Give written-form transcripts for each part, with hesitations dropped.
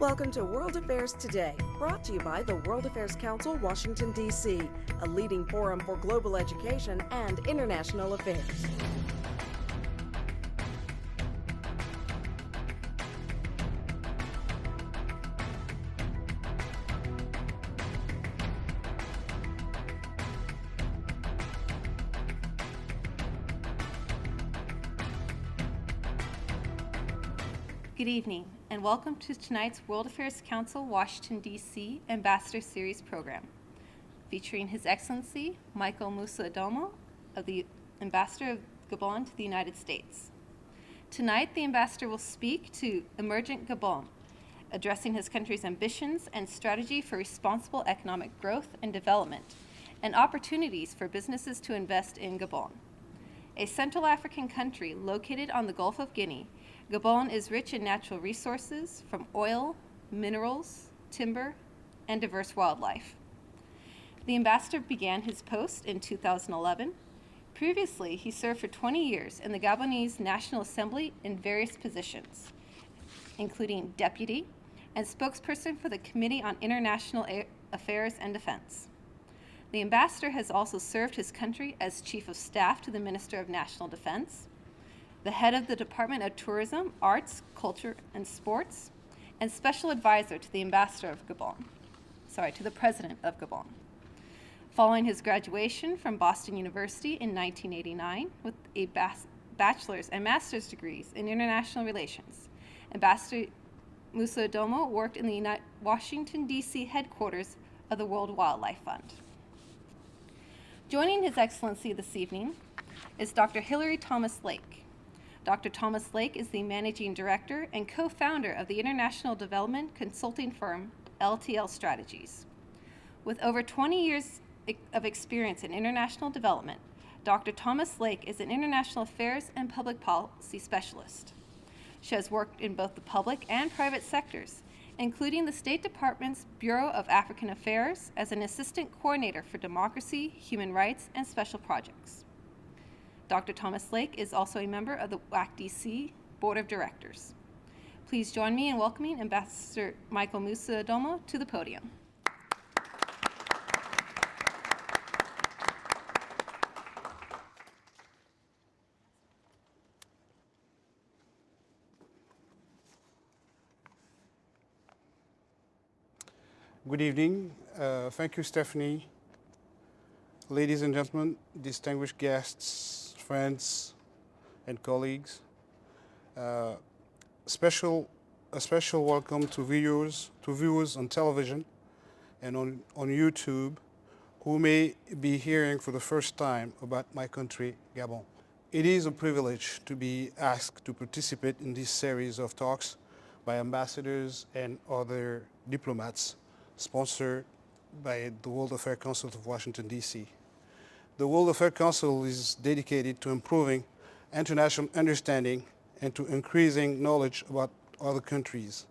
Welcome to World Affairs Today, brought to you by the World Affairs Council, Washington, D.C., a leading forum for global education and international affairs. Good evening, and welcome to tonight's World Affairs Council Washington, D.C. Ambassador Series program, featuring His Excellency Michael Moussa-Adamo, the Ambassador of Gabon to the United States. Tonight, the Ambassador will speak to Emergent Gabon, addressing his country's ambitions and strategy for responsible economic growth and development, and opportunities for businesses to invest in Gabon. A Central African country located on the Gulf of Guinea, Gabon is rich in natural resources from oil, minerals, timber, and diverse wildlife. The ambassador began his post in 2011. Previously, he served for 20 years in the Gabonese National Assembly in various positions, including deputy and spokesperson for the Committee on International Affairs and Defense. The ambassador has also served his country as Chief of Staff to the Minister of National Defense, the head of the Department of Tourism, Arts, Culture, and Sports, and special advisor to the to the President of Gabon. Following his graduation from Boston University in 1989 with a bachelor's and master's degrees in international relations, Ambassador Moussa-Adamo worked in the Washington, D.C. headquarters of the World Wildlife Fund. Joining His Excellency this evening is Dr. Hilary Thomas Lake. Dr. Thomas Lake is the managing director and co-founder of the international development consulting firm LTL Strategies. With over 20 years of experience in international development, Dr. Thomas Lake is an international affairs and public policy specialist. She has worked in both the public and private sectors, including the State Department's Bureau of African Affairs as an assistant coordinator for democracy, human rights, and special projects. Dr. Thomas Lake is also a member of the WAC-DC Board of Directors. Please join me in welcoming Ambassador Michael Moussa-Adamo to the podium. Good evening. Thank you, Stephanie. Ladies and gentlemen, distinguished guests, friends, and colleagues. A special welcome to viewers on television and on YouTube who may be hearing for the first time about my country, Gabon. It is a privilege to be asked to participate in this series of talks by ambassadors and other diplomats sponsored by the World Affairs Council of Washington, D.C. The World Affairs Council is dedicated to improving international understanding and to increasing knowledge about other countries.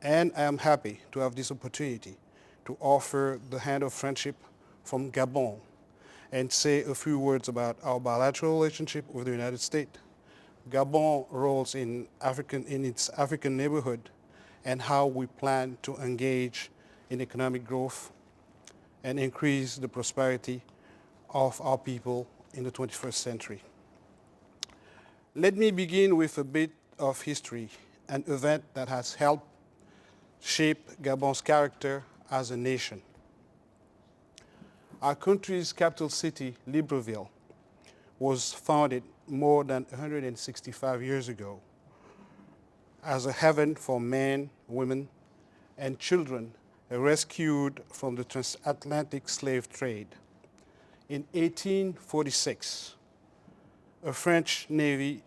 And I am happy to have this opportunity to offer the hand of friendship from Gabon and say a few words about our bilateral relationship with the United States, Gabon roles in its African neighborhood, and how we plan to engage in economic growth and increase the prosperity of our people in the 21st century. Let me begin with a bit of history, an event that has helped shape Gabon's character as a nation. Our country's capital city, Libreville, was founded more than 165 years ago as a haven for men, women, and children rescued from the transatlantic slave trade. In 1846, a French Navy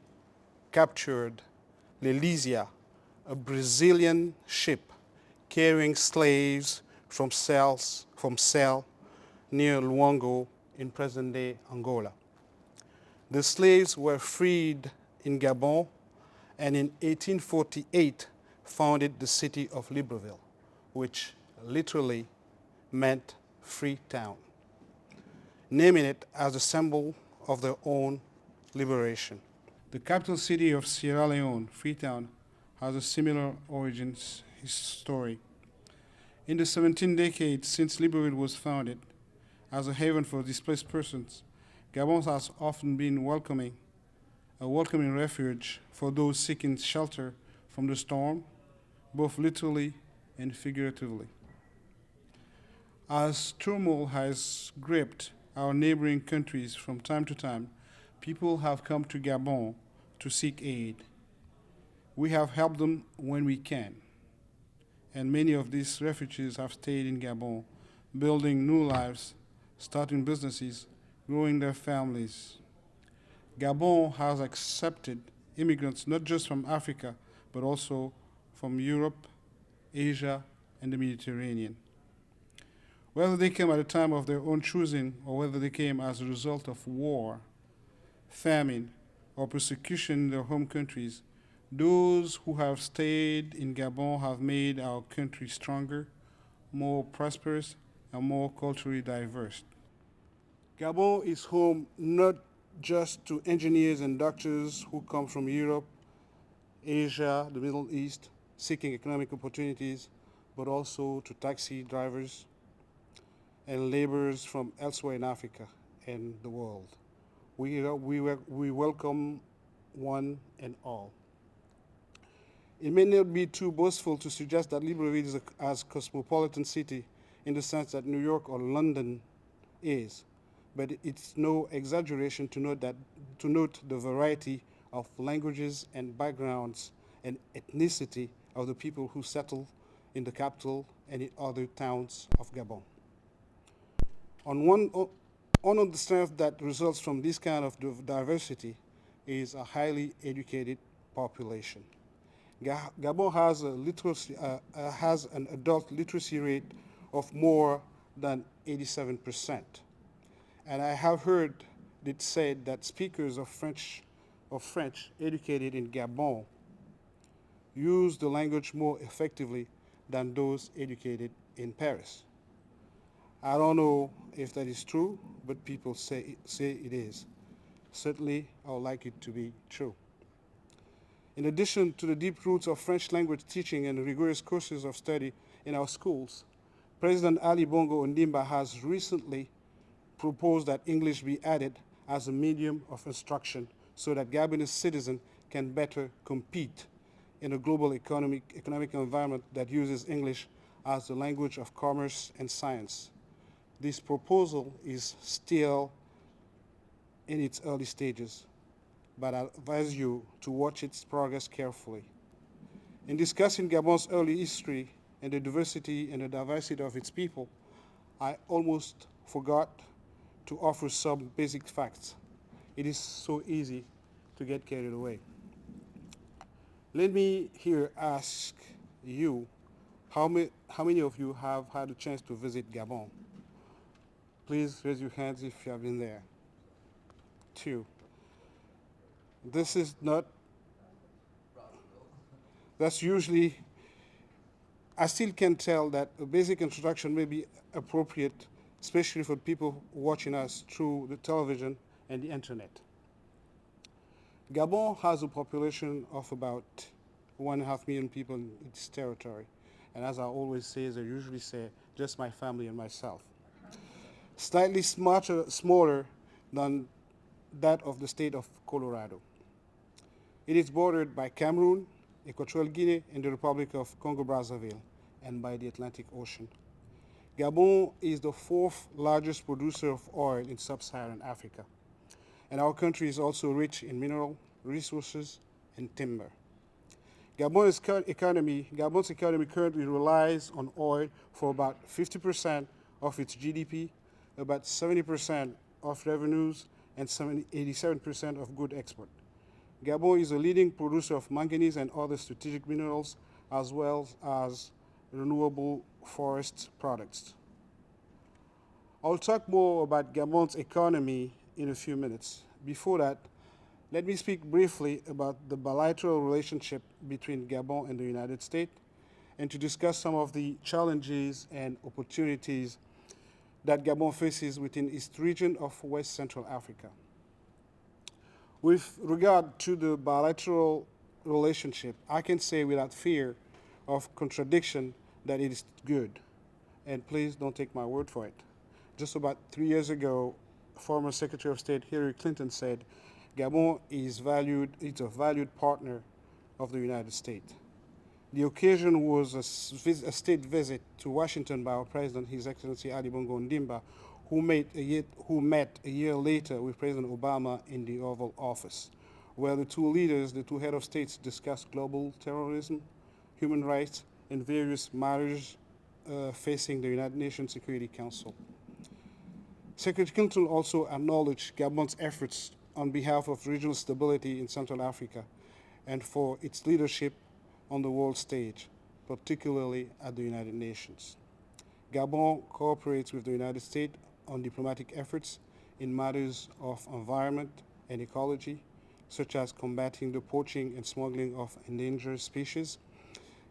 captured l'Elysia, a Brazilian ship carrying slaves from Sal near Luango in present-day Angola. The slaves were freed in Gabon and in 1848 founded the city of Libreville, which literally meant free town, naming it as a symbol of their own liberation. The capital city of Sierra Leone, Freetown, has a similar origins story. In the 17 decades since Libreville was founded as a haven for displaced persons, Gabon has often been a welcoming refuge for those seeking shelter from the storm, both literally and figuratively. As turmoil has gripped our neighboring countries from time to time, people have come to Gabon to seek aid. We have helped them when we can, and many of these refugees have stayed in Gabon, building new lives, starting businesses, growing their families. Gabon has accepted immigrants not just from Africa, but also from Europe, Asia, and the Mediterranean. Whether they came at a time of their own choosing or whether they came as a result of war, famine, or persecution in their home countries, those who have stayed in Gabon have made our country stronger, more prosperous, and more culturally diverse. Gabon is home not just to engineers and doctors who come from Europe, Asia, the Middle East, seeking economic opportunities, but also to taxi drivers and laborers from elsewhere in Africa and the world. We welcome one and all. It may not be too boastful to suggest that Libreville is as cosmopolitan city in the sense that New York or London is, but it's no exaggeration to note the variety of languages and backgrounds and ethnicity of the people who settle in the capital and in other towns of Gabon. On the strength that results from this kind of diversity is a highly educated population. Gabon has an adult literacy rate of more than 87%. And I have heard it said that speakers of French educated in Gabon use the language more effectively than those educated in Paris. I don't know if that is true, but people say it is. Certainly, I would like it to be true. In addition to the deep roots of French language teaching and rigorous courses of study in our schools, President Ali Bongo Ondimba has recently proposed that English be added as a medium of instruction so that Gabonese citizens can better compete in a global economic environment that uses English as the language of commerce and science. This proposal is still in its early stages, but I advise you to watch its progress carefully. In discussing Gabon's early history and the diversity of its people, I almost forgot to offer some basic facts. It is so easy to get carried away. Let me here ask you, how many of you have had a chance to visit Gabon? Please raise your hands if you have been there. 2. This is not, that's usually, I still can tell that a basic introduction may be appropriate, especially for people watching us through the television and the internet. Gabon has a population of about 1.5 million people in its territory. And as I always say, as I usually say, just my family and myself. Slightly smaller than that of the state of Colorado. It is bordered by Cameroon, Equatorial Guinea, and the Republic of Congo-Brazzaville, and by the Atlantic Ocean. Gabon is the 4th largest producer of oil in Sub-Saharan Africa. And our country is also rich in mineral resources and timber. Gabon's economy currently relies on oil for about 50% of its GDP, about 70% of revenues, and 87% of good export. Gabon is a leading producer of manganese and other strategic minerals, as well as renewable forest products. I'll talk more about Gabon's economy in a few minutes. Before that, let me speak briefly about the bilateral relationship between Gabon and the United States, and to discuss some of the challenges and opportunities that Gabon faces within its region of West Central Africa. With regard to the bilateral relationship, I can say without fear of contradiction that it is good. And please don't take my word for it. Just about 3 years ago, former Secretary of State Hillary Clinton said, Gabon is it's a valued partner of the United States. The occasion was a state visit to Washington by our president, His Excellency Ali Bongo Ndimba, who met a year later with President Obama in the Oval Office, where the two head of states, discussed global terrorism, human rights, and various matters facing the United Nations Security Council. Secretary Clinton also acknowledged Gabon's efforts on behalf of regional stability in Central Africa and for its leadership on the world stage, particularly at the United Nations. Gabon cooperates with the United States on diplomatic efforts in matters of environment and ecology, such as combating the poaching and smuggling of endangered species,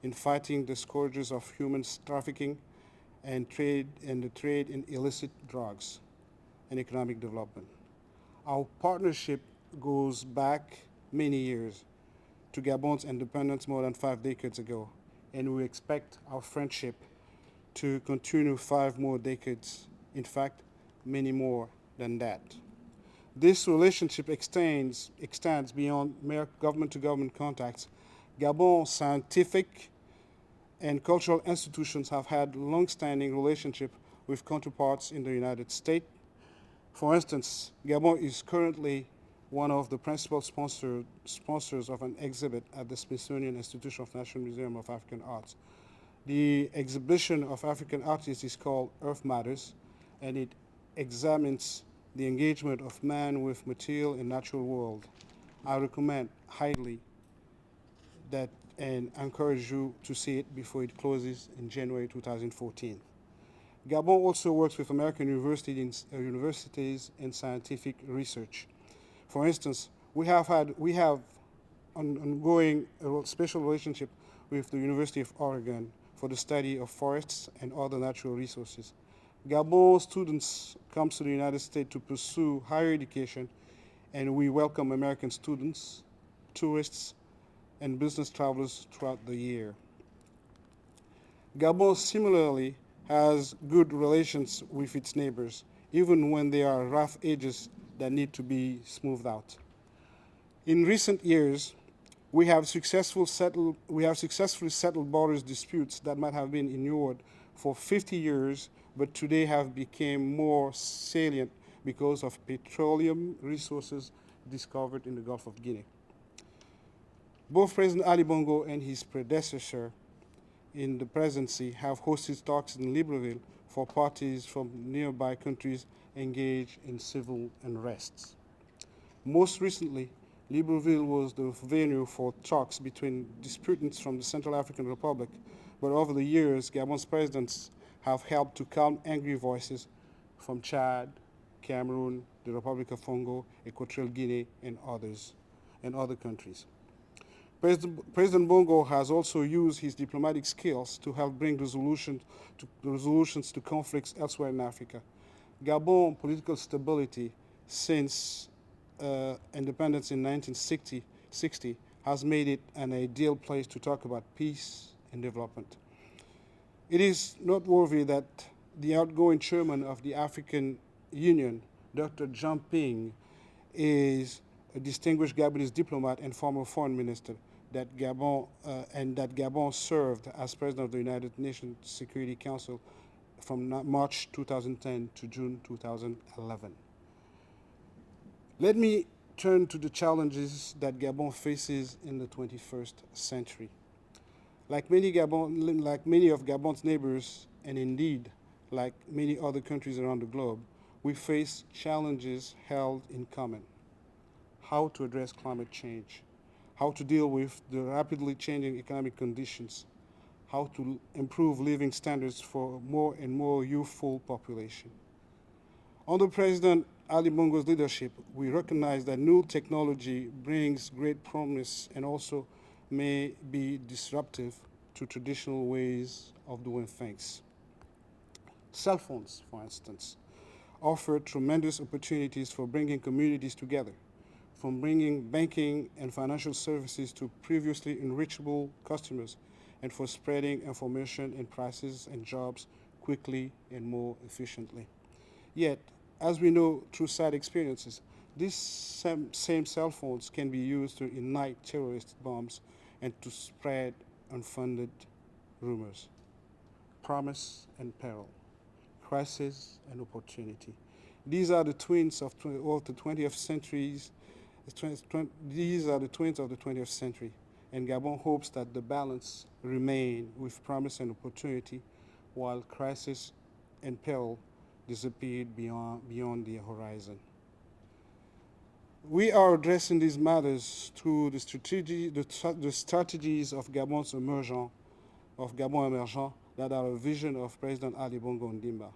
in fighting the scourges of human trafficking and the trade in illicit drugs, and economic development. Our partnership goes back many years to Gabon's independence more than 5 decades ago, and we expect our friendship to continue 5 more decades, in fact, many more than that. This relationship extends beyond mere government-to-government contacts. Gabon's scientific and cultural institutions have had long-standing relationship with counterparts in the United States. For instance, Gabon is currently one of the principal sponsors of an exhibit at the Smithsonian Institution of National Museum of African Arts. The exhibition of African artists is called Earth Matters, and it examines the engagement of man with material and natural world. I recommend highly that and encourage you to see it before it closes in January 2014. Gabon also works with American universities in scientific research. For instance, we have ongoing special relationship with the University of Oregon for the study of forests and other natural resources. Gabon students come to the United States to pursue higher education, and we welcome American students, tourists, and business travelers throughout the year. Gabon similarly has good relations with its neighbors, even when there are rough edges that need to be smoothed out. In recent years, we have successfully settled borders disputes that might have been ignored for 50 years, but today have become more salient because of petroleum resources discovered in the Gulf of Guinea. Both President Ali Bongo and his predecessor in the presidency have hosted talks in Libreville for parties from nearby countries engaged in civil unrests. Most recently, Libreville was the venue for talks between disputants from the Central African Republic, but over the years, Gabon's presidents have helped to calm angry voices from Chad, Cameroon, the Republic of Congo, Equatorial Guinea, and other countries. President Bongo has also used his diplomatic skills to help bring resolutions to conflicts elsewhere in Africa. Gabon political stability since independence in 1960 has made it an ideal place to talk about peace and development. It is noteworthy that the outgoing chairman of the African Union, Dr. Jean Ping, is a distinguished Gabonese diplomat and former foreign minister that Gabon served as president of the United Nations Security Council from March 2010 to June 2011. Let me turn to the challenges that Gabon faces in the 21st century. Like many of Gabon's neighbors, and indeed like many other countries around the globe, we face challenges held in common. How to address climate change, how to deal with the rapidly changing economic conditions, how to improve living standards for more and more youthful population. Under President Ali Bongo's leadership, we recognize that new technology brings great promise and also may be disruptive to traditional ways of doing things. Cell phones, for instance, offer tremendous opportunities for bringing communities together, from bringing banking and financial services to previously unreachable customers and for spreading information and prices and jobs quickly and more efficiently. Yet, as we know through sad experiences, these same cell phones can be used to ignite terrorist bombs and to spread unfunded rumors. Promise and peril, crisis and opportunity. These are the twins of the 20th centuries. These are the twins of the 20th century, and Gabon hopes that the balance remain with promise and opportunity, while crisis and peril disappeared beyond the horizon. We are addressing these matters through the strategies of Gabon's Emergent, that are a vision of President Ali Bongo Ondimba.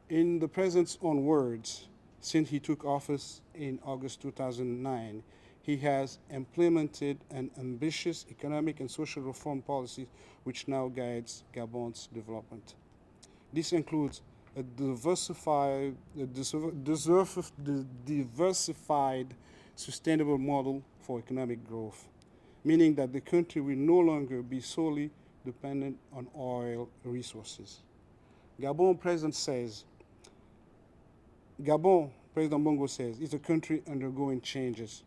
In the president's own words, since he took office in August 2009, he has implemented an ambitious economic and social reform policy which now guides Gabon's development. This includes a diversified, sustainable model for economic growth, meaning that the country will no longer be solely dependent on oil resources. Gabon President Bongo says, it's a country undergoing changes.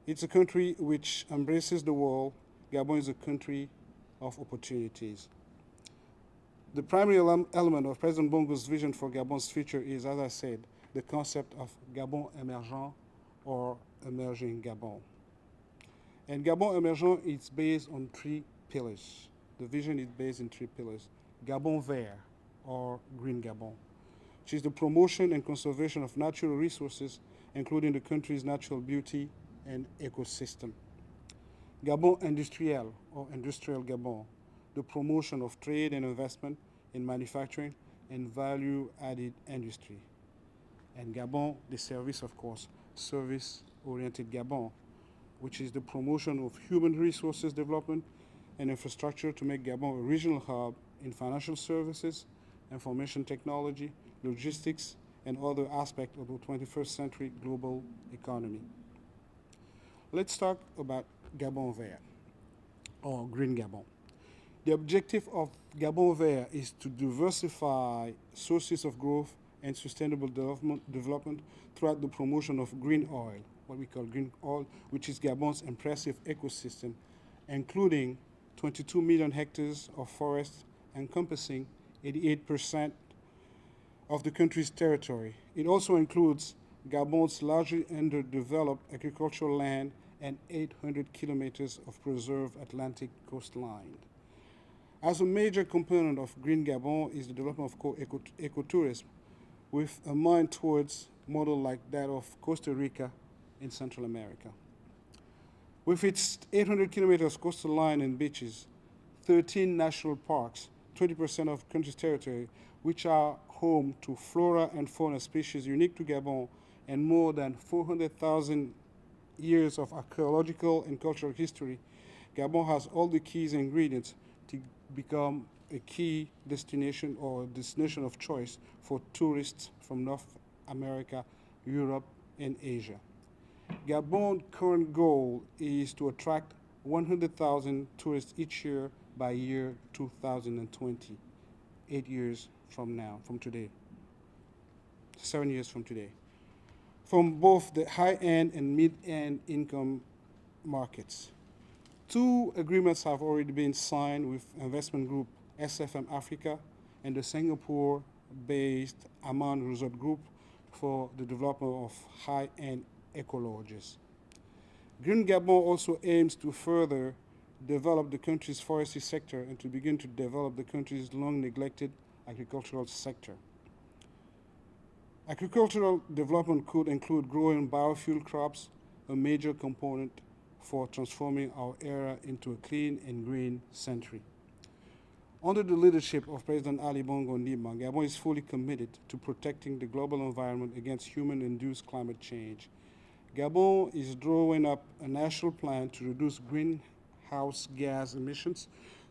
It's a country which embraces the world. Gabon is a country of opportunities. The primary element of President Bongo's vision for Gabon's future is, as I said, the concept of Gabon Emergent or emerging Gabon. And Gabon Emergent is based on three pillars. The vision is based in three pillars. Gabon Vert or Green Gabon, which is the promotion and conservation of natural resources, including the country's natural beauty and ecosystem. Gabon Industriel or Industrial Gabon, the promotion of trade and investment in manufacturing and value-added industry. And Gabon de Service, of course, service-oriented Gabon, which is the promotion of human resources development and infrastructure to make Gabon a regional hub in financial services, information technology, logistics, and other aspects of the 21st century global economy. Let's talk about Gabon Vert, or Green Gabon. The objective of Gabon Vert is to diversify sources of growth and sustainable development throughout the promotion of green oil, what we call green oil, which is Gabon's impressive ecosystem, including 22 million hectares of forest encompassing 88% of the country's territory. It also includes Gabon's largely underdeveloped agricultural land and 800 kilometers of preserved Atlantic coastline. As a major component of Green Gabon is the development of ecotourism, with a mind towards model like that of Costa Rica in Central America. With its 800 kilometers coastal line and beaches, 13 national parks, 20% of the country's territory, which are home to flora and fauna species unique to Gabon, and more than 400,000 years of archaeological and cultural history, Gabon has all the key ingredients to become a key destination or destination of choice for tourists from North America, Europe, and Asia. Gabon's current goal is to attract 100,000 tourists each year by year 2020, 8 years from now, from today, 7 years from today, from both the high-end and mid-end income markets. 2 agreements have already been signed with investment group SFM Africa and the Singapore-based Aman Resort Group for the development of high-end eco lodges. Green Gabon also aims to further develop the country's forestry sector and to begin to develop the country's long-neglected agricultural sector. Agricultural development could include growing biofuel crops, a major component for transforming our era into a clean and green century. Under the leadership of President Ali Bongo Ondimba, Gabon is fully committed to protecting the global environment against human-induced climate change. Gabon is drawing up a national plan to reduce greenhouse gas emissions,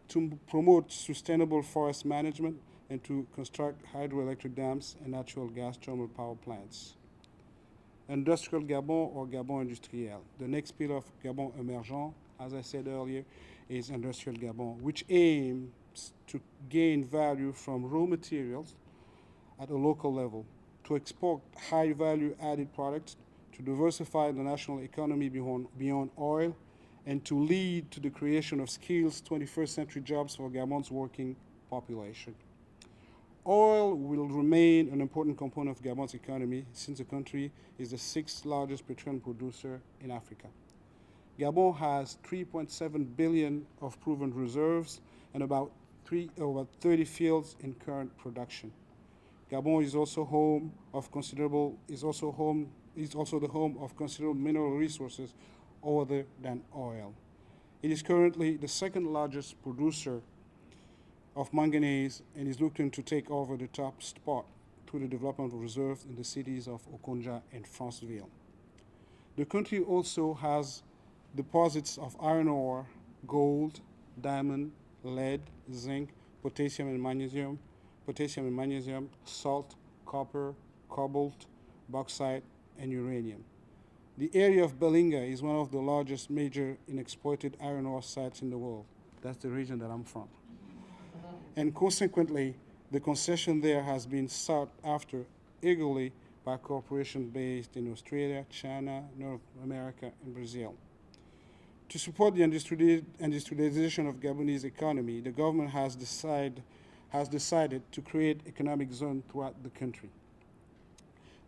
to promote sustainable forest management, and to construct hydroelectric dams and natural gas thermal power plants. Industrial Gabon or Gabon Industriel, the next pillar of Gabon Emergent, as I said earlier, is Industrial Gabon, which aims to gain value from raw materials at a local level, to export high value added products, to diversify the national economy beyond oil, and to lead to the creation of skills 21st century jobs for Gabon's working population. Oil will remain an important component of Gabon's economy since the country is the sixth largest petroleum producer in Africa. Gabon has 3.7 billion of proven reserves and about 30 fields in current production. Gabon is also the home of considerable mineral resources other than oil. It is currently the second largest producer of manganese and is looking to take over the top spot through the development of reserves in the cities of Okonja and Franceville. The country also has deposits of iron ore, gold, diamond, lead, zinc, potassium and magnesium, salt, copper, cobalt, bauxite, and uranium. The area of Belinga is one of the largest major unexploited iron ore sites in the world. That's the region that I'm from. And consequently, the concession there has been sought after eagerly by corporations based in Australia, China, North America, and Brazil. To support the industrialization of Gabonese economy, the government has decided to create economic zones throughout the country.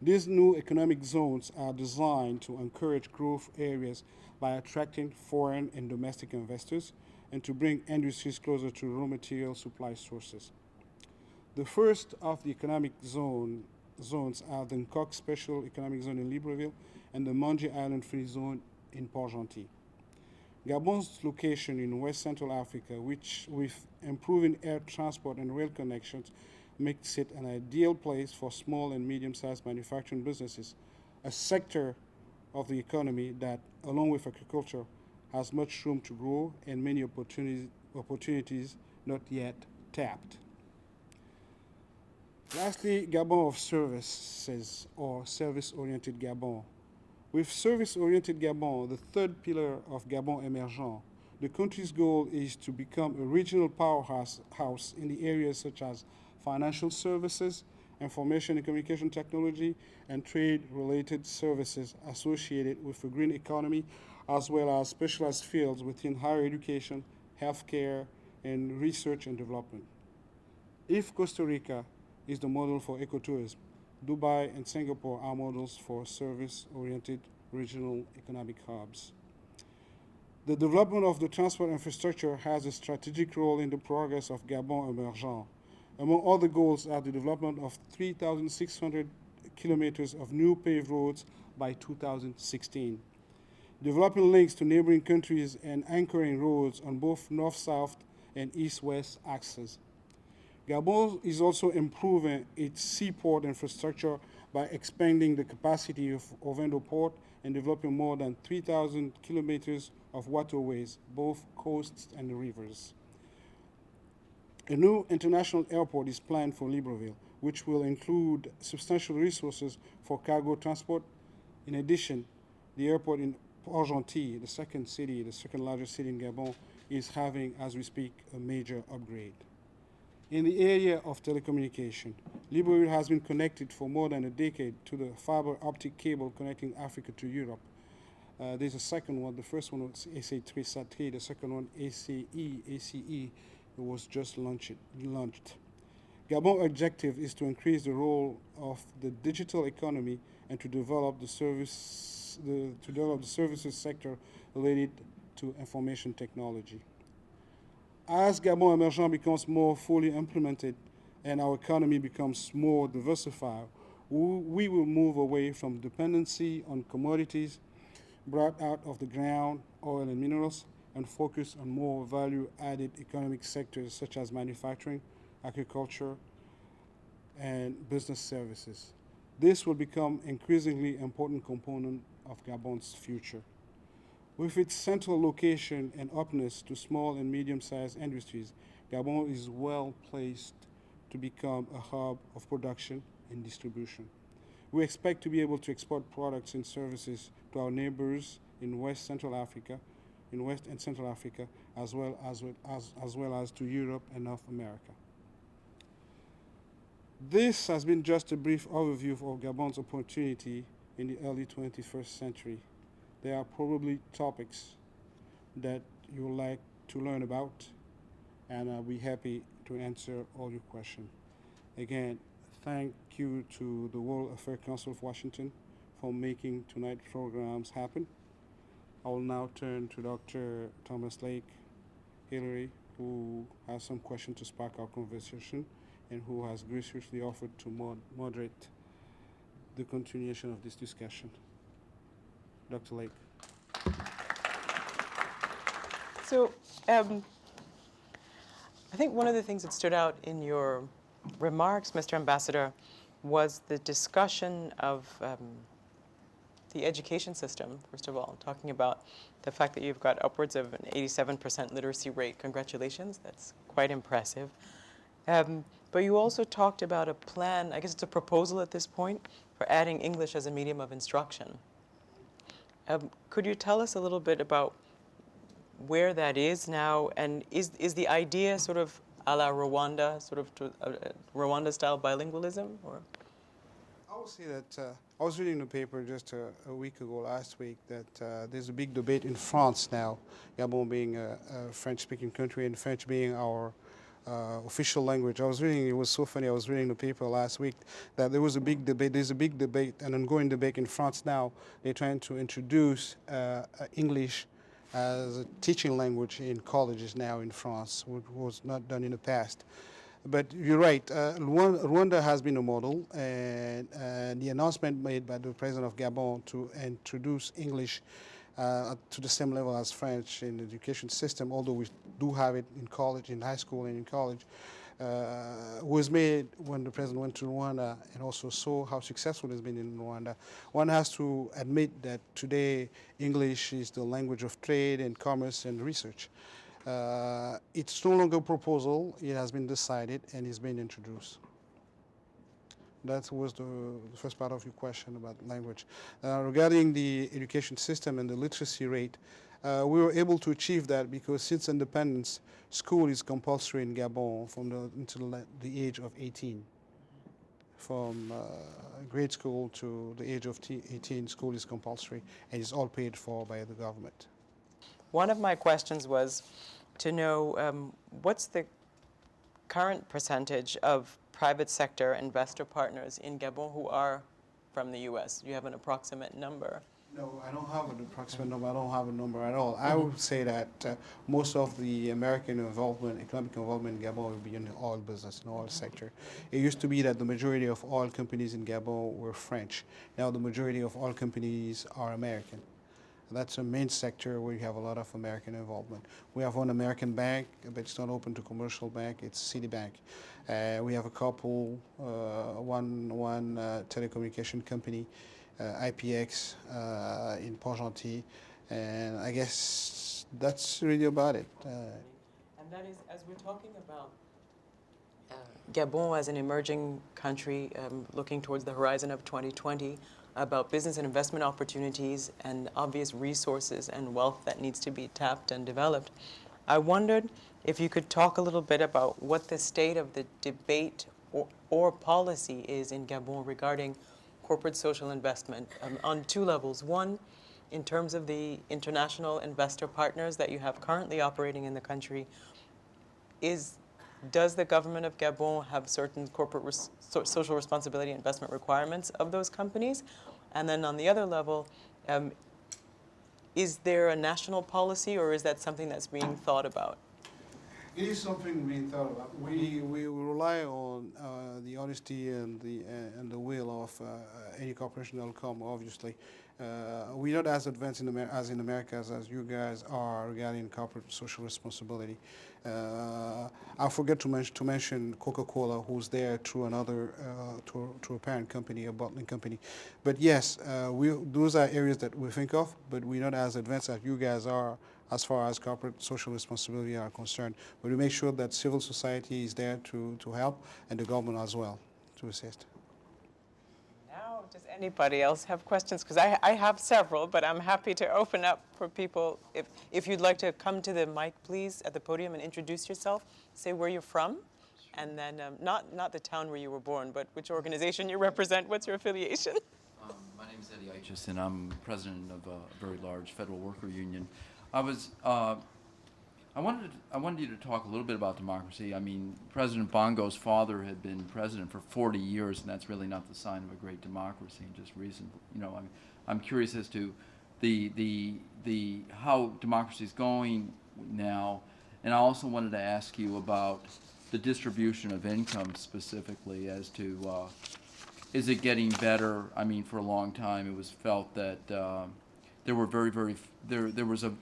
These new economic zones are designed to encourage growth areas by attracting foreign and domestic investors and to bring industries closer to raw material supply sources. The first of the economic zones are the Nkok Special Economic Zone in Libreville and the Manji Island Free Zone in Port-Gentil. Gabon's location in West Central Africa, which with improving air transport and rail connections, makes it an ideal place for small and medium-sized manufacturing businesses, a sector of the economy that, along with agriculture, has much room to grow and many opportunities not yet tapped. Lastly, Gabon of services, or service-oriented Gabon. With service-oriented Gabon, the third pillar of Gabon Emergent, the country's goal is to become a regional powerhouse in the areas such as financial services, information and communication technology, and trade-related services associated with the green economy, as well as specialized fields within higher education, healthcare, and research and development. If Costa Rica is the model for ecotourism, Dubai and Singapore are models for service-oriented regional economic hubs. The development of the transport infrastructure has a strategic role in the progress of Gabon Emergent. Among other goals are the development of 3,600 kilometers of new paved roads by 2016, developing links to neighboring countries and anchoring roads on both north-south and east-west axes. Gabon is also improving its seaport infrastructure by expanding the capacity of Ovendo Port and developing more than 3,000 kilometers of waterways, both coasts and rivers. A new international airport is planned for Libreville, which will include substantial resources for cargo transport. In addition, the airport in Port-Gentil, the second largest city in Gabon, is having, as we speak, a major upgrade. In the area of telecommunication, Libreville has been connected for more than a decade to the fiber optic cable connecting Africa to Europe. There's a second one. The first one was AC3SAT3, the second one ACE, was just launched. Gabon's objective is to increase the role of the digital economy and to develop the services sector related to information technology. As Gabon Emergent becomes more fully implemented and our economy becomes more diversified, we will move away from dependency on commodities brought out of the ground, oil and minerals, and focus on more value-added economic sectors such as manufacturing, agriculture, and business services. This will become an increasingly important component of Gabon's future. With its central location and openness to small and medium-sized industries, Gabon is well placed to become a hub of production and distribution. We expect to be able to export products and services to our neighbors in West Central Africa, in West and Central Africa, as well as to Europe and North America. This has been just a brief overview of Gabon's opportunity in the early 21st century. There are probably topics that you would like to learn about, and I'll be happy to answer all your questions. Again, thank you to the World Affairs Council of Washington for making tonight's programs happen. I will now turn to Dr. Thomas Lake Hillary, who has some questions to spark our conversation and who has graciously offered to moderate the continuation of this discussion. Dr. Lake. So, I think one of the things that stood out in your remarks, Mr. Ambassador, was the discussion of the education system, first of all, talking about the fact that you've got upwards of an 87% literacy rate. Congratulations, that's quite impressive. But you also talked about a plan, I guess it's a proposal at this point, for adding English as a medium of instruction. Could you tell us a little bit about where that is now, and is the idea sort of a la Rwanda, sort of Rwanda-style bilingualism, or? I would say that I was reading the paper just a week ago, last week, that there's a big debate in France now, Gabon being a French-speaking country and French being our official language. I was reading, it was so funny, I was reading the paper last week that there was a big debate, there's a big debate, an ongoing debate in France now. They're trying to introduce English as a teaching language in colleges now in France, which was not done in the past. But you're right, Rwanda has been a model, and the announcement made by the president of Gabon to introduce English to the same level as French in the education system, although we do have it in college, in high school and in college, was made when the president went to Rwanda and also saw how successful it has been in Rwanda. One has to admit that today English is the language of trade and commerce and research. It's no longer a proposal, it has been decided and is being introduced. That was the first part of your question about language. Regarding the education system and the literacy rate, we were able to achieve that because since independence, school is compulsory in Gabon until the age of 18. From grade school to the age of 18, school is compulsory and is all paid for by the government. One of my questions was to know what's the current percentage of private sector investor partners in Gabon who are from the U.S.? Do you have an approximate number? No, I don't have an approximate number. I don't have a number at all. I would say that most of the American involvement, economic involvement in Gabon will be in the oil business, in the oil sector. It used to be that the majority of oil companies in Gabon were French. Now the majority of oil companies are American. That's a main sector where you have a lot of American involvement. We have one American bank, but it's not open to commercial bank. It's Citibank. We have a couple, one telecommunication company, IPX in Port-Gentil, and I guess that's really about it. And that is, as we're talking about Gabon as an emerging country looking towards the horizon of 2020, about business and investment opportunities and obvious resources and wealth that needs to be tapped and developed, I wondered if you could talk a little bit about what the state of the debate or policy is in Gabon regarding corporate social investment on two levels. One, in terms of the international investor partners that you have currently operating in the country, does the government of Gabon have certain corporate social responsibility investment requirements of those companies? And then on the other level, is there a national policy, or is that something that's being thought about? It is something being thought about. We rely on the honesty and the will of any corporation that will come, obviously. We're not as advanced as in America as you guys are regarding corporate social responsibility. I forget to mention Coca-Cola, who's there through another, through a parent company, a bottling company. But yes, those are areas that we think of, but we're not as advanced as you guys are as far as corporate social responsibility are concerned. But we make sure that civil society is there to help, and the government as well to assist. Now Does anybody else have questions? Because I have several, but I'm happy to open up for people. If you'd like to come to the mic, please, at the podium and introduce yourself, say where you're from, and then not the town where you were born, but which organization you represent, what's your affiliation? My name is Eddie Eichus, and I'm president of a very large federal worker union. I wanted you to talk a little bit about democracy. I mean, President Bongo's father had been president for 40 years, and that's really not the sign of a great democracy. Just reason, I'm curious as to the how democracy is going now, and I also wanted to ask you about the distribution of income specifically as to is it getting better? I mean, for a long time, it was felt that there were there was the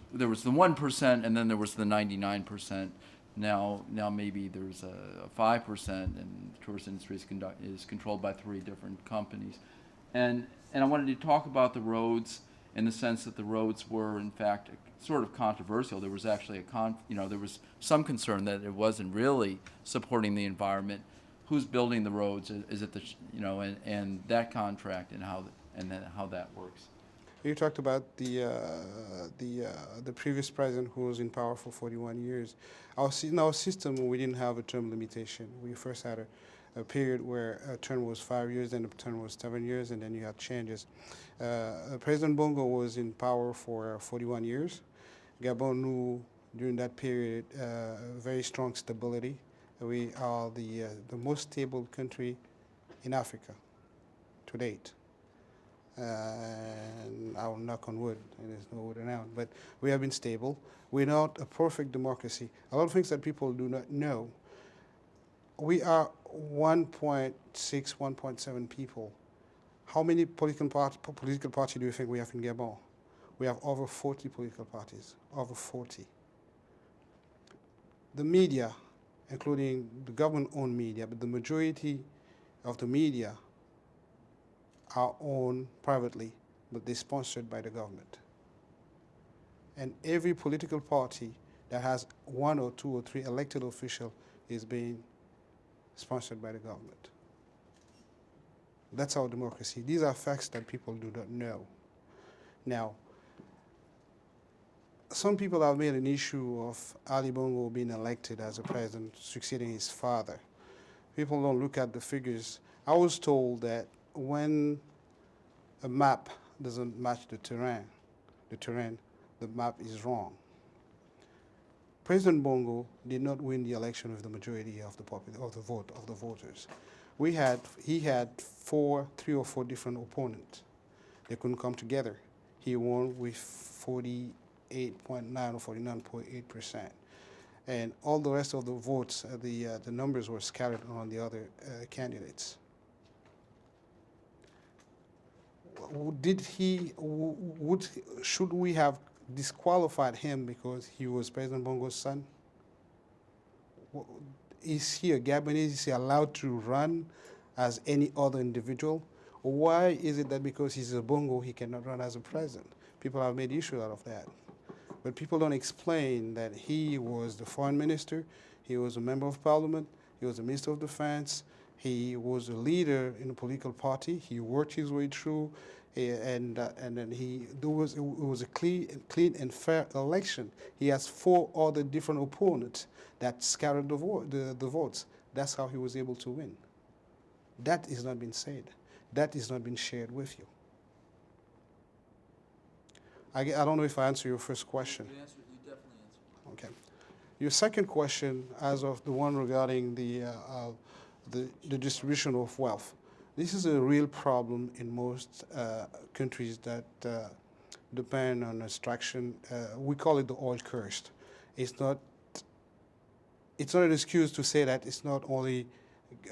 1%, and then there was the 99%. Now maybe there's a 5%, and the tourist industry is controlled by 3 different companies. And I wanted to talk about the roads in the sense that the roads were in fact sort of controversial. There was actually there was some concern that it wasn't really supporting the environment. Who's building the roads? Is it and that contract and how that works? You talked about the previous president who was in power for 41 years. In our system, we didn't have a term limitation. We first had a period where a term was 5 years, then a term was 7 years, and then you had changes. President Bongo was in power for 41 years. Gabon knew during that period very strong stability. We are the most stable country in Africa to date. And I'll knock on wood, and there's no wood around, but we have been stable. We're not a perfect democracy. A lot of things that people do not know. We are 1.6, 1.7 people. How many political parties do you think we have in Gabon? We have over 40 political parties, over 40. The media, including the government-owned media, but the majority of the media are owned privately, but they're sponsored by the government. And every political party that has 1 or 2 or 3 elected officials is being sponsored by the government. That's our democracy. These are facts that people do not know. Now, some people have made an issue of Ali Bongo being elected as a president, succeeding his father. People don't look at the figures. I was told that when a map doesn't match the terrain, the map is wrong. President Bongo did not win the election with the majority of the voters. He had 3 or 4 different opponents. They couldn't come together. He won with 48.9 or 49.8%. And all the rest of the votes, the numbers were scattered on the other candidates. Should we have disqualified him because he was President Bongo's son? Is he a Gabonese? Is he allowed to run as any other individual? Or why is it that because he's a Bongo, he cannot run as a president? People have made issue out of that. But people don't explain that he was the foreign minister, he was a member of parliament, he was a minister of defense, he was a leader in a political party. He worked his way through, and then it was a clean and fair election. He has 4 other different opponents that scattered the votes. That's how he was able to win. That is not been said. That is not been shared with you. I don't know if I answered your first question. You definitely answered. Okay. Your second question, as of the one regarding the distribution of wealth, this is a real problem in most countries that depend on extraction. We call it the oil curse. It's not an excuse to say that it's not only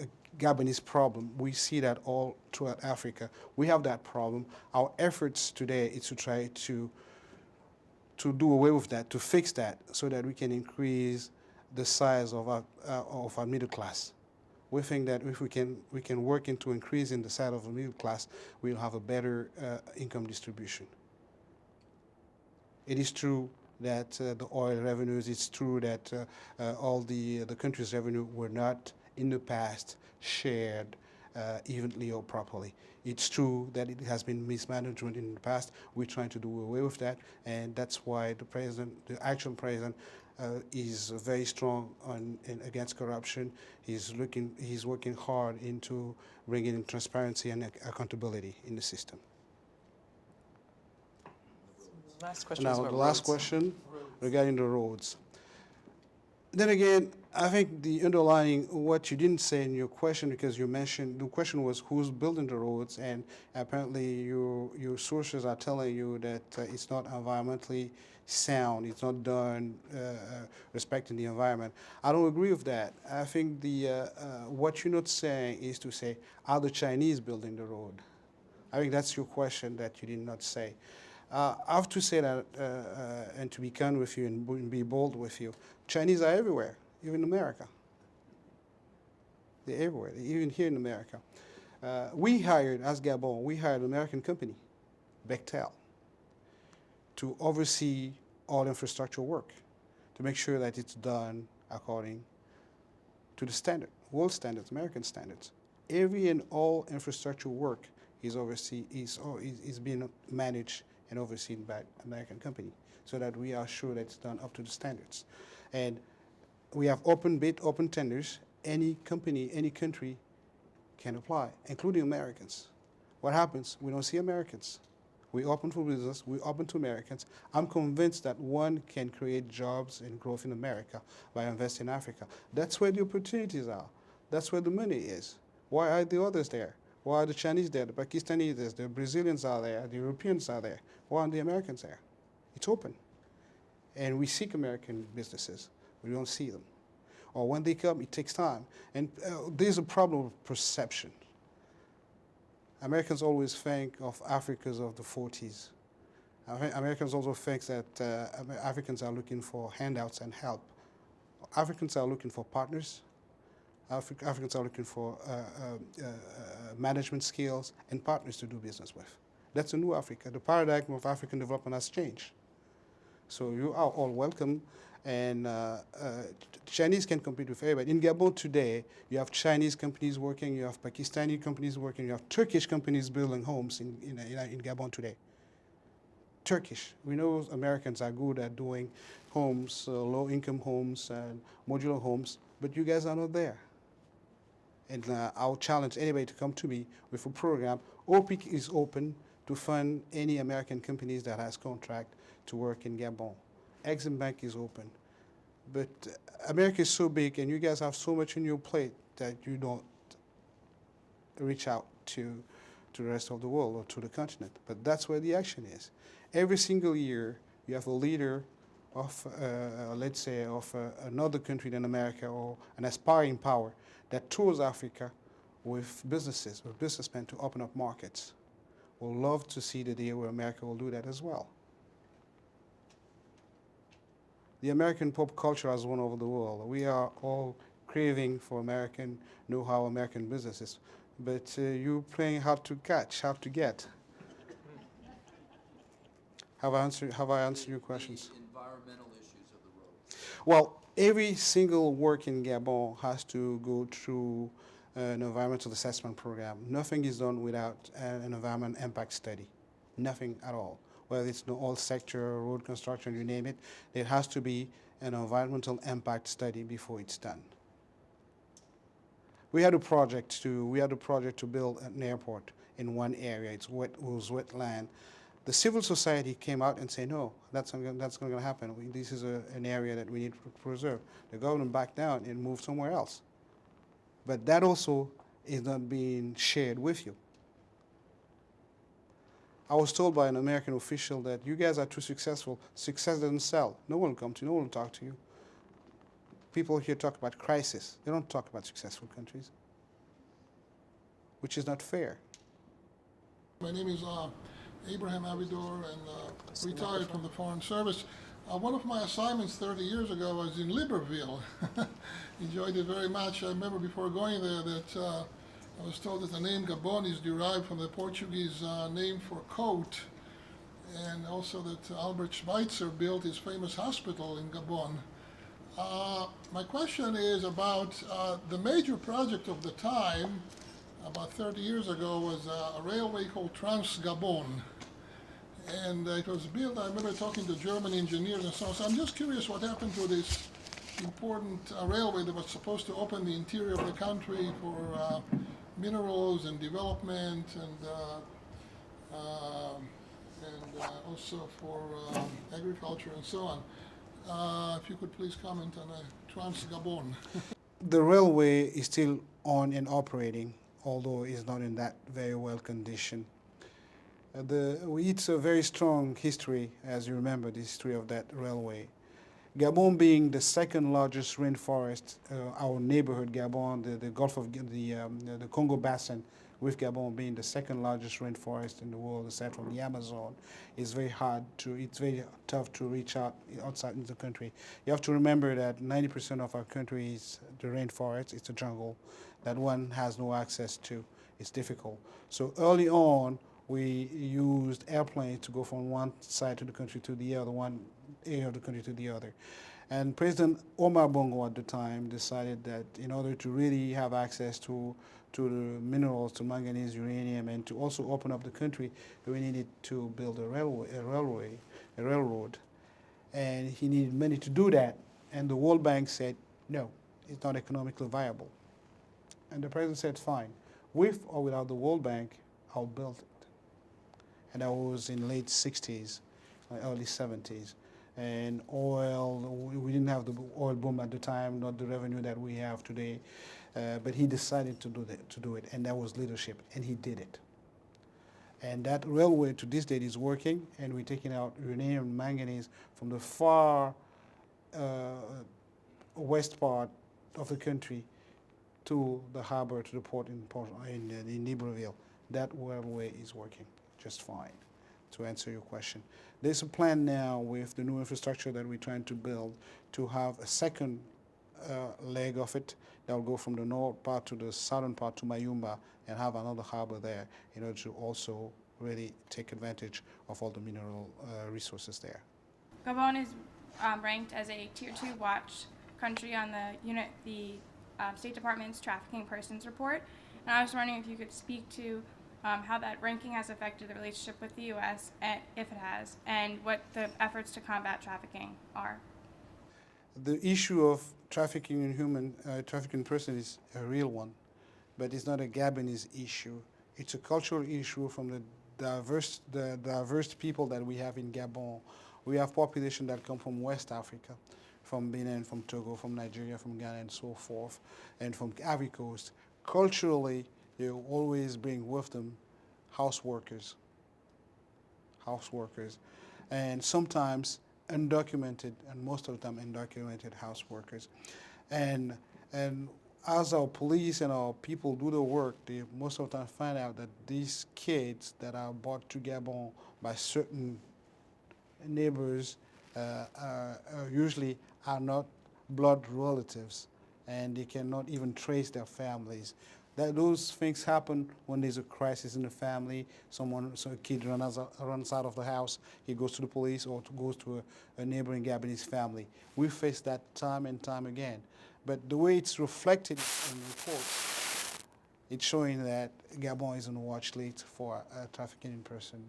a Gabonese problem. We see that all throughout Africa. We have that problem. Our efforts today is to try to do away with that, to fix that, so that we can increase the size of our middle class. We think that if we can work into increasing the size of the middle class, we'll have a better income distribution. It is true that the oil revenues, it's true that all the country's revenue were not in the past shared evenly or properly. It's true that it has been mismanagement in the past. We're trying to do away with that, and that's why the president, the actual president, is very strong against corruption. He's working hard into bringing in transparency and accountability in the system. Last question is Now, about the last roads. question regarding the roads. Then again, I think the underlying, what you didn't say in your question, because you mentioned, the question was who's building the roads, and apparently your sources are telling you that it's not environmentally sound, it's not done respecting the environment. I don't agree with that. I think what you're not saying is to say, are the Chinese building the road? I think that's your question that you did not say. I have to say that, and to be kind with you and be bold with you, Chinese are everywhere, even in America. They're everywhere, even here in America. We hired, as Gabon, we hired an American company, Bechtel, to oversee all infrastructure work, to make sure that it's done according to the standard, world standards, American standards. Every and all infrastructure work is being managed and overseen by American company, so that we are sure that it's done up to the standards. And we have open bid, open tenders. Any company, any country can apply, including Americans. What happens? We don't see Americans. We open for business, we open to Americans. I'm convinced that one can create jobs and growth in America by investing in Africa. That's where the opportunities are. That's where the money is. Why are the others there? Why are the Chinese there, the Pakistanis there, the Brazilians are there, the Europeans are there? Why aren't the Americans there? It's open. And we seek American businesses. We don't see them. Or when they come, it takes time. And there's a problem of perception. Americans always think of Africans of the 40s. Americans also think that Africans are looking for handouts and help. Africans are looking for partners. Africans are looking for management skills and partners to do business with. That's a new Africa. The paradigm of African development has changed. So you are all welcome, and Chinese can compete with everybody. In Gabon today, you have Chinese companies working, you have Pakistani companies working, you have Turkish companies building homes in Gabon today. Turkish. We know Americans are good at doing homes, low-income homes and modular homes, but you guys are not there. And I'll challenge anybody to come to me with a program. OPIC is open to fund any American companies that has contract to work in Gabon. Exim Bank is open. But America is so big and you guys have so much on your plate that you don't reach out to the rest of the world or to the continent. But that's where the action is. Every single year, you have a leader of, let's say, of another country than America or an aspiring power that tours Africa with businesses, with businessmen to open up markets. We'll love to see the day where America will do that as well. The American pop culture has won over the world. We are all craving for American know-how, American businesses. But you're playing hard to catch, hard to get. Have I answered your questions? The environmental issues of the roads. Well, every single work in Gabon has to go through an environmental assessment program. Nothing is done without an environment impact study. Nothing at all. Whether it's the oil sector, road construction, you name it, there has to be an environmental impact study before it's done. We had a project to build an airport in one area. It was wetland. The civil society came out and said, no, that's not going to happen. This is an area that we need to preserve. The government backed down and moved somewhere else. But that also is not being shared with you. I was told by an American official that you guys are too successful. Success doesn't sell. No one will come to you. No one will talk to you. People here talk about crisis. They don't talk about successful countries, which is not fair. My name is Abraham Abidor, and retired from the Foreign Service. One of my assignments 30 years ago was in Libreville. Enjoyed it very much. I remember before going there that I was told that the name Gabon is derived from the Portuguese name for coat, and also that Albert Schweitzer built his famous hospital in Gabon. My question is about the major project of the time about 30 years ago was a railway called Trans-Gabon. And it was built, I remember talking to German engineers and so on. So I'm just curious what happened to this important railway that was supposed to open the interior of the country for minerals and development and also for agriculture and so on. If you could please comment on Trans-Gabon. The railway is still on and operating, although it's not in that very well condition. It's a very strong history, as you remember, the history of that railway. Gabon being the second largest rainforest, our neighborhood Gabon, the Gulf of the Congo Basin, with Gabon being the second largest rainforest in the world, aside from the Amazon, it's very tough to reach out outside in the country. You have to remember that 90% of our country is the rainforest, it's a jungle that one has no access to. It's difficult. So early on, we used airplanes to go from one side of the country to the other, one area of the country to the other. And President Omar Bongo at the time decided that in order to really have access to the minerals, to manganese, uranium, and to also open up the country, we needed to build a railroad. And he needed money to do that. And the World Bank said, no, it's not economically viable. And the president said, fine, with or without the World Bank, I'll build it. And that was in late 60s, early 70s. And oil, we didn't have the oil boom at the time, not the revenue that we have today. But he decided to do it, and that was leadership, and he did it. And that railway to this date is working, and we're taking out uranium and manganese from the far west part of the country to the harbor, to the port in Libreville. That railway is working just fine, to answer your question. There's a plan now with the new infrastructure that we're trying to build to have a second leg of it that will go from the north part to the southern part to Mayumba and have another harbor there in order to also really take advantage of all the mineral resources there. Gabon is ranked as a Tier 2 watch country on the State Department's Trafficking Persons Report. And I was wondering if you could speak to how that ranking has affected the relationship with the U.S., if it has, and what the efforts to combat trafficking are. The issue of trafficking in trafficking persons is a real one, but it's not a Gabonese issue. It's a cultural issue from the diverse people that we have in Gabon. We have population that come from West Africa, from Benin, from Togo, from Nigeria, from Ghana, and so forth, and from Ivory Coast. Culturally, they always bring with them house workers, and sometimes undocumented, and most of the time undocumented house workers. And as our police and our people do the work, they most of the time find out that these kids that are brought to Gabon by certain neighbors usually are not blood relatives, and they cannot even trace their families. Those things happen when there's a crisis in the family. So a kid runs out of the house, he goes to the police or goes to a neighboring Gabonese family. We face that time and time again. But the way it's reflected in reports, it's showing that Gabon is on the watch list for trafficking in person.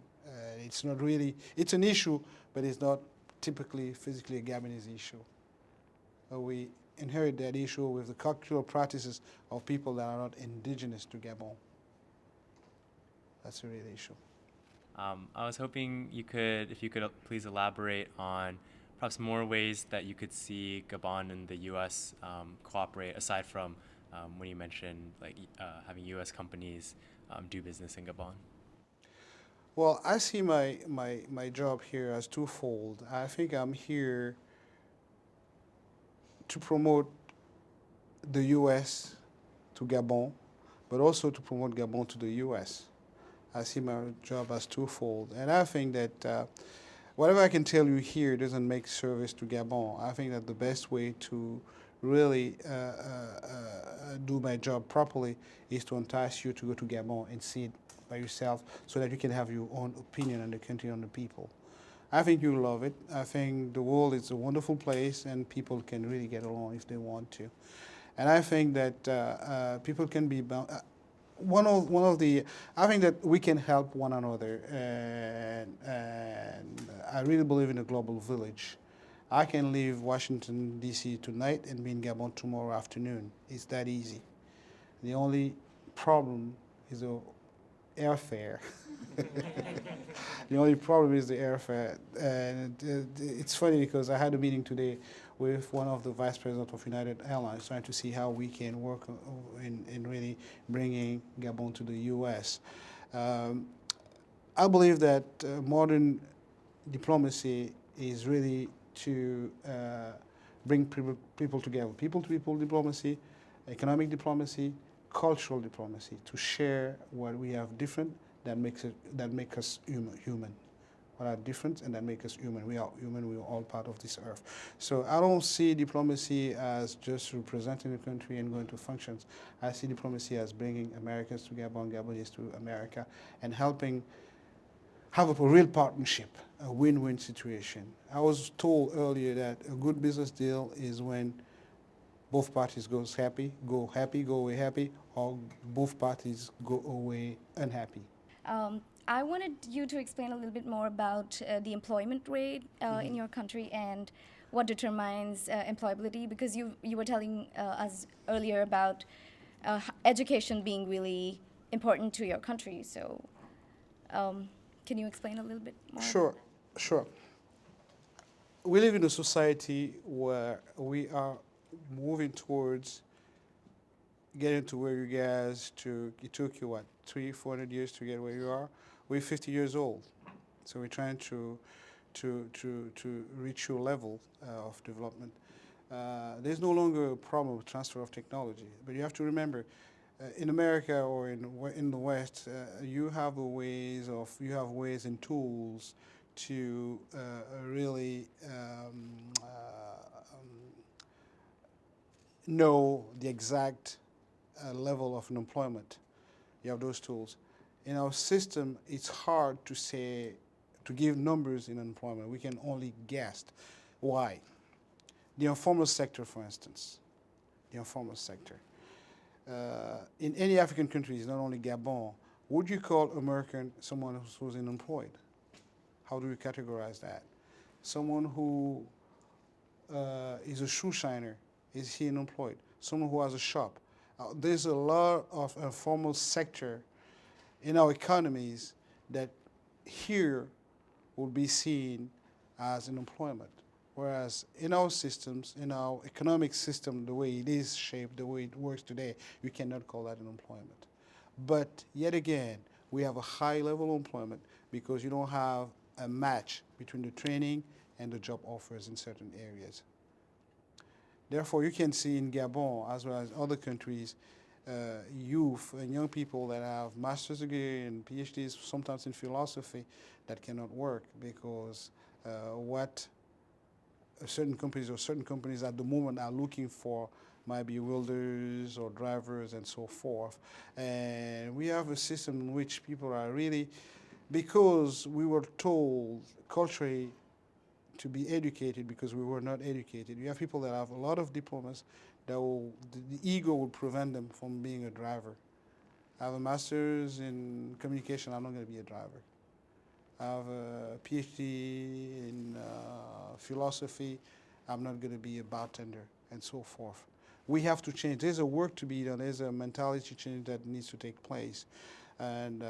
It's not really, it's an issue, but it's not typically physically a Gabonese issue. We inherit that issue with the cultural practices of people that are not indigenous to Gabon. That's a real issue. I was hoping if you could please elaborate on perhaps more ways that you could see Gabon and the U.S. Cooperate, aside from when you mentioned having U.S. companies do business in Gabon. Well, I see my job here as twofold. I think I'm here to promote the U.S. to Gabon, but also to promote Gabon to the U.S. I see my job as twofold. And I think that whatever I can tell you here doesn't make service to Gabon. I think that the best way to really do my job properly is to entice you to go to Gabon and see it by yourself so that you can have your own opinion on the country, on the people. I think you love it. I think the world is a wonderful place and people can really get along if they want to. And I think that people can be one of the, I think that we can help one another, and I really believe in a global village. I can leave Washington D.C. tonight and be in Gabon tomorrow afternoon. It's that easy. The only problem is the airfare. The only problem is the airfare, and it's funny because I had a meeting today with one of the vice presidents of United Airlines, trying to see how we can work in really bringing Gabon to the U.S. I believe that modern diplomacy is really to bring people together, people-to-people diplomacy, economic diplomacy, cultural diplomacy, to share what we have different that make us human. What are different and that make us human. We are human. We are all part of this earth. So I don't see diplomacy as just representing the country and going to functions. I see diplomacy as bringing Americans to Gabon, Gabonese to America, and helping have a real partnership, a win-win situation. I was told earlier that a good business deal is when both parties go away happy, or both parties go away unhappy. I wanted you to explain a little bit more about the employment rate in your country and what determines employability, because you were telling us earlier about education being really important to your country. So can you explain a little bit more? Sure. We live in a society where we are moving towards getting to where you guys it took you what, 300-400 years to get where you are. We're 50 years old, so we're trying to reach your level of development. There's no longer a problem with transfer of technology, but you have to remember, in America or in the West, you have ways and tools to really know the exact level of unemployment. You have those tools. In our system, it's hard to give numbers in unemployment. We can only guess. Why? The informal sector, for instance. The informal sector. In any African countries, not only Gabon, would you call American someone who's unemployed? How do you categorize that? Someone who is a shoe shiner, is he unemployed? Someone who has a shop. There's a lot of informal sector in our economies that here will be seen as unemployment. Whereas in our systems, in our economic system, the way it is shaped, the way it works today, you cannot call that unemployment. But yet again, we have a high level of employment because you don't have a match between the training and the job offers in certain areas. Therefore, you can see in Gabon, as well as other countries, youth and young people that have master's degree and PhDs, sometimes in philosophy, that cannot work because what certain companies at the moment are looking for might be welders or drivers and so forth. And we have a system in which people are really, because we were told culturally to be educated because we were not educated. You have people that have a lot of diplomas that the ego will prevent them from being a driver. I have a master's in communication, I'm not going to be a driver. I have a PhD in philosophy, I'm not going to be a bartender, and so forth. We have to change. There's a work to be done. There's a mentality change that needs to take place. And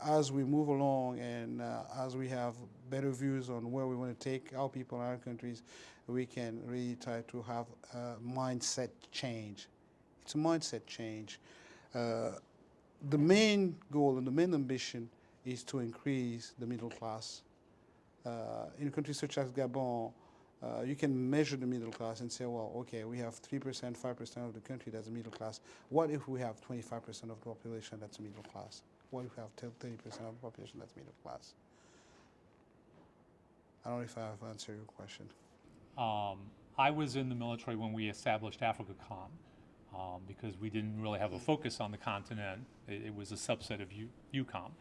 as we move along and as we have better views on where we want to take our people in our countries, we can really try to have a mindset change. It's a mindset change. The main goal and the main ambition is to increase the middle class. In countries such as Gabon, you can measure the middle class and say, well, okay, we have 3%, 5% of the country that's a middle class. What if we have 25% of the population that's middle class? What if we have 30% of the population that's middle class? I don't know if I have answered your question. I was in the military when we established AfricaCom because we didn't really have a focus on the continent. It was a subset of EUCOM.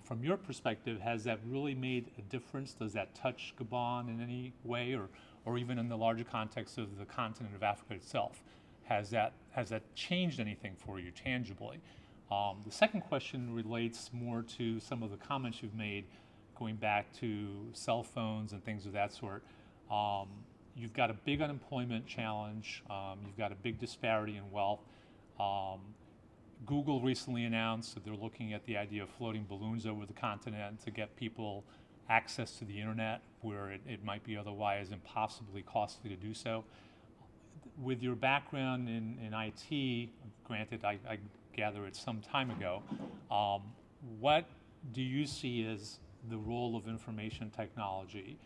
From your perspective, has that really made a difference? Does that touch Gabon in any way, or even in the larger context of the continent of Africa itself? Has that changed anything for you tangibly? The second question relates more to some of the comments you've made going back to cell phones and things of that sort. You've got a big unemployment challenge. You've got a big disparity in wealth. Google recently announced that they're looking at the idea of floating balloons over the continent to get people access to the internet where it might be otherwise impossibly costly to do so. With your background in IT, granted I gather it's some time ago, what do you see as the role of information technology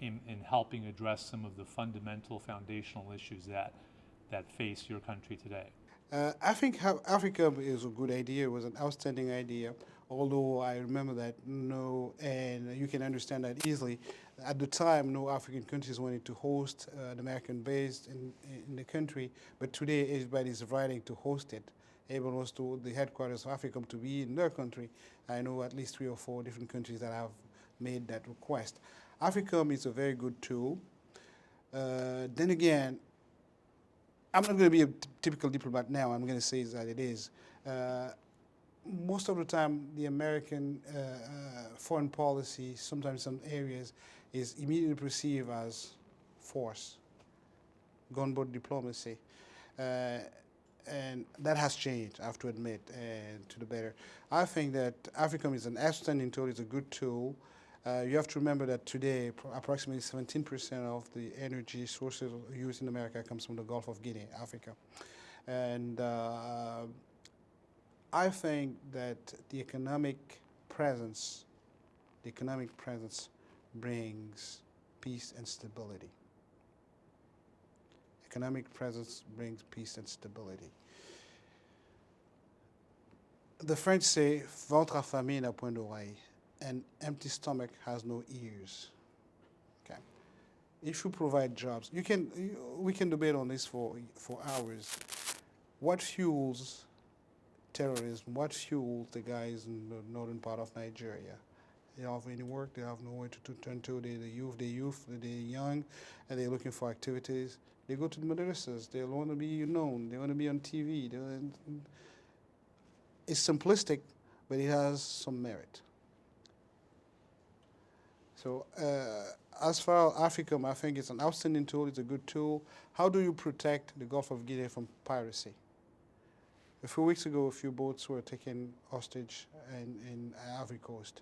in helping address some of the fundamental foundational issues that face your country today? I think Africa is a good idea. It was an outstanding idea. Although I remember that and you can understand that easily. At the time, no African countries wanted to host an American base in the country. But today, everybody's writing to host it. Everyone wants to the headquarters of AFRICOM to be in their country. I know at least 3 or 4 different countries that have made that request. AFRICOM is a very good tool. Then again, I'm not going to be a typical diplomat now. I'm going to say that it is. Most of the time, the American foreign policy, sometimes some areas, is immediately perceived as force, gunboat diplomacy. And that has changed, I have to admit, and to the better. I think that AFRICOM is an outstanding tool, it's a good tool. You have to remember that today, approximately 17% of the energy sources used in America comes from the Gulf of Guinea, Africa. And I think that the economic presence brings peace and stability. Economic presence brings peace and stability. The French say, ventre affamé n'a point d'oreille. An empty stomach has no ears. Okay. If you provide jobs, we can debate on this for hours. What fuels terrorism? What fuels the guys in the northern part of Nigeria? They don't have any work. They have nowhere to turn to. They're young, and they're looking for activities. They go to the madrasas. They want to be known. They want to be on TV. It's simplistic, but it has some merit. So as far as AFRICOM, I think it's an outstanding tool. It's a good tool. How do you protect the Gulf of Guinea from piracy? A few weeks ago, a few boats were taken hostage in Ivory Coast.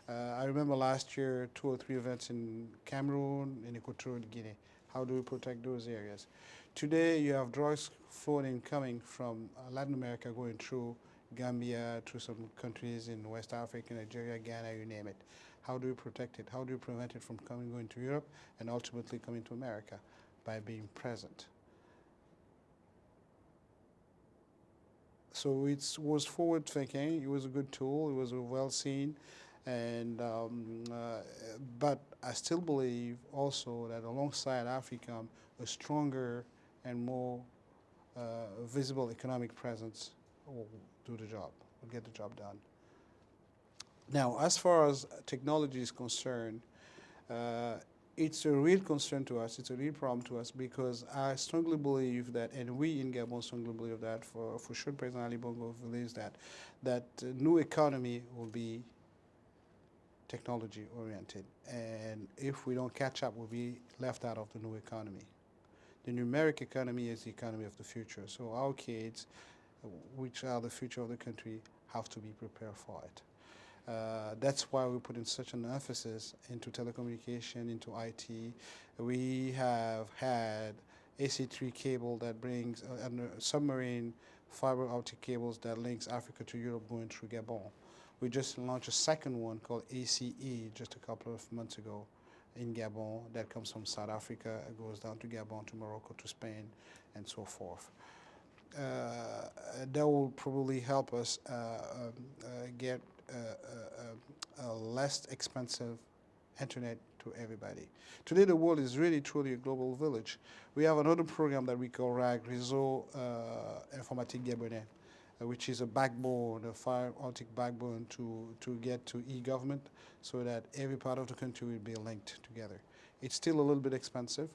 I remember last year 2 or 3 events in Cameroon and Equatorial Guinea. How do we protect those areas? Today, you have drugs floating coming from Latin America, going through Gambia, through some countries in West Africa, Nigeria, Ghana, you name it. How do you protect it? How do you prevent it from going to Europe and ultimately coming to America? By being present. So it was forward thinking. It was a good tool. It was well seen. And but I still believe also that alongside AFRICOM, a stronger and more visible economic presence will do the job, will get the job done. Now, as far as technology is concerned, it's a real concern to us. It's a real problem to us because I strongly believe that, and we in Gabon strongly believe that, for sure President Ali Bongo believes that new economy will be technology oriented, and if we don't catch up, we'll be left out of the new economy. The numeric economy is the economy of the future, so our kids, which are the future of the country, have to be prepared for it. That's why we put in such an emphasis into telecommunication, into IT. We have had AC3 cable that brings submarine fiber optic cables that links Africa to Europe going through Gabon. We just launched a second one called ACE just a couple of months ago in Gabon that comes from South Africa, it goes down to Gabon, to Morocco, to Spain, and so forth. That will probably help us get a less expensive internet to everybody. Today the world is really truly a global village. We have another program that we call RAG, Réseau Informatique Gabonais, which is a backbone, a fiber optic backbone to get to e-government so that every part of the country will be linked together. It's still a little bit expensive,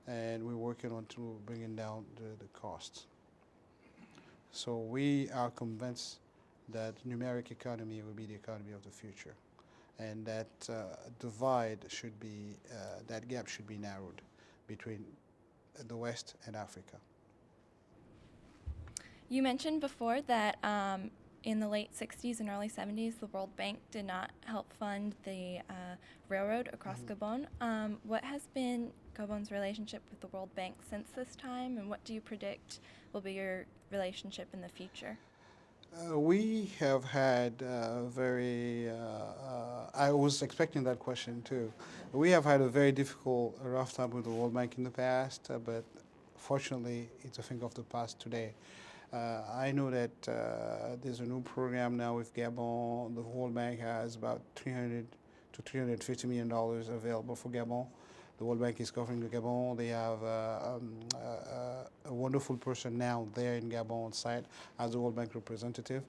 and we're working on to bringing down the costs. So we are convinced that numeric economy will be the economy of the future, and that divide should be, that gap should be narrowed between the West and Africa. You mentioned before that in the late 60s and early 70s, the World Bank did not help fund the railroad across Gabon. What has been Gabon's relationship with the World Bank since this time, and what do you predict will be your relationship in the future? We have had I was expecting that question too. We have had a very difficult, rough time with the World Bank in the past, but fortunately, it's a thing of the past today. I know that there's a new program now with Gabon. The World Bank has about $300 to $350 million available for Gabon. The World Bank is covering the Gabon. They have a wonderful person now there in Gabon on site as a World Bank representative.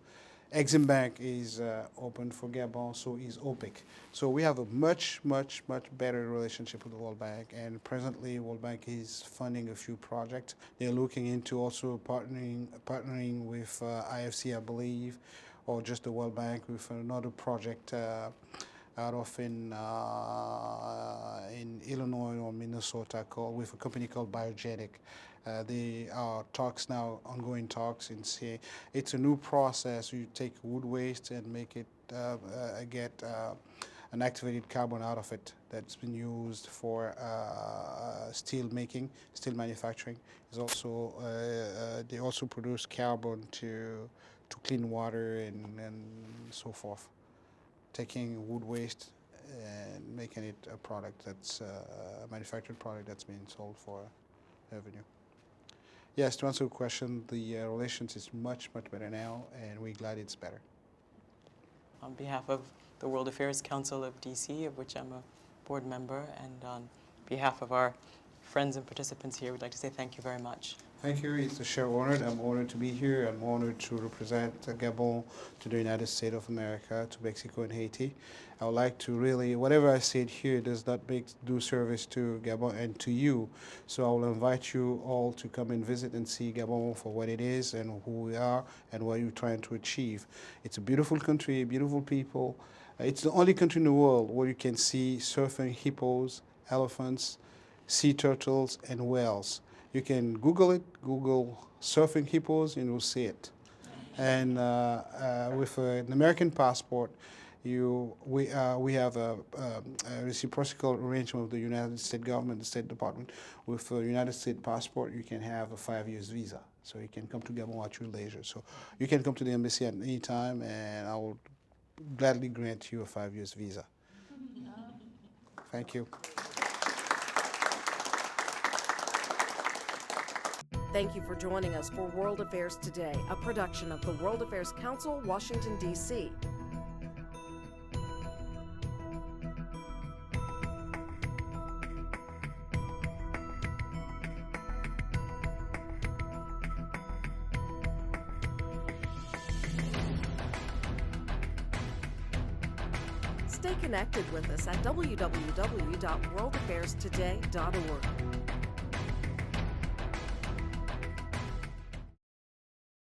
Exim Bank is open for Gabon, so is OPIC. So we have a much, much, much better relationship with the World Bank, and presently World Bank is funding a few projects. They're looking into also partnering with IFC, I believe, or just the World Bank with another project out of in Illinois or Minnesota with a company called Biogenic. There are talks now, ongoing talks in CA. It's a new process. You take wood waste and make it get an activated carbon out of it that's been used for steel making, steel manufacturing. Is also they also produce carbon to clean water and so forth. Taking wood waste and making it a product that's a manufactured product that's being sold for revenue. Yes, to answer your question, the relations is much, much better now, and we're glad it's better. On behalf of the World Affairs Council of DC, of which I'm a board member, and on behalf of our friends and participants here, we'd like to say thank you very much. Thank you. It's a sheer honor. I'm honored to be here. I'm honored to represent Gabon to the United States of America, to Mexico and Haiti. I would like to really, whatever I said here does not do service to Gabon and to you. So I will invite you all to come and visit and see Gabon for what it is and who we are and what you're trying to achieve. It's a beautiful country, beautiful people. It's the only country in the world where you can see surfing hippos, elephants, sea turtles, and whales. You can Google it, Google surfing hippos, and you'll see it. And with an American passport, we have a reciprocal arrangement with the United States government, the State Department. With a United States passport, you can have a 5-year visa. So you can come to Gabon at your leisure. So you can come to the embassy at any time, and I will gladly grant you a 5-year visa. Thank you. Thank you for joining us for World Affairs Today, a production of the World Affairs Council, Washington, D.C. Stay connected with us at www.worldaffairstoday.org.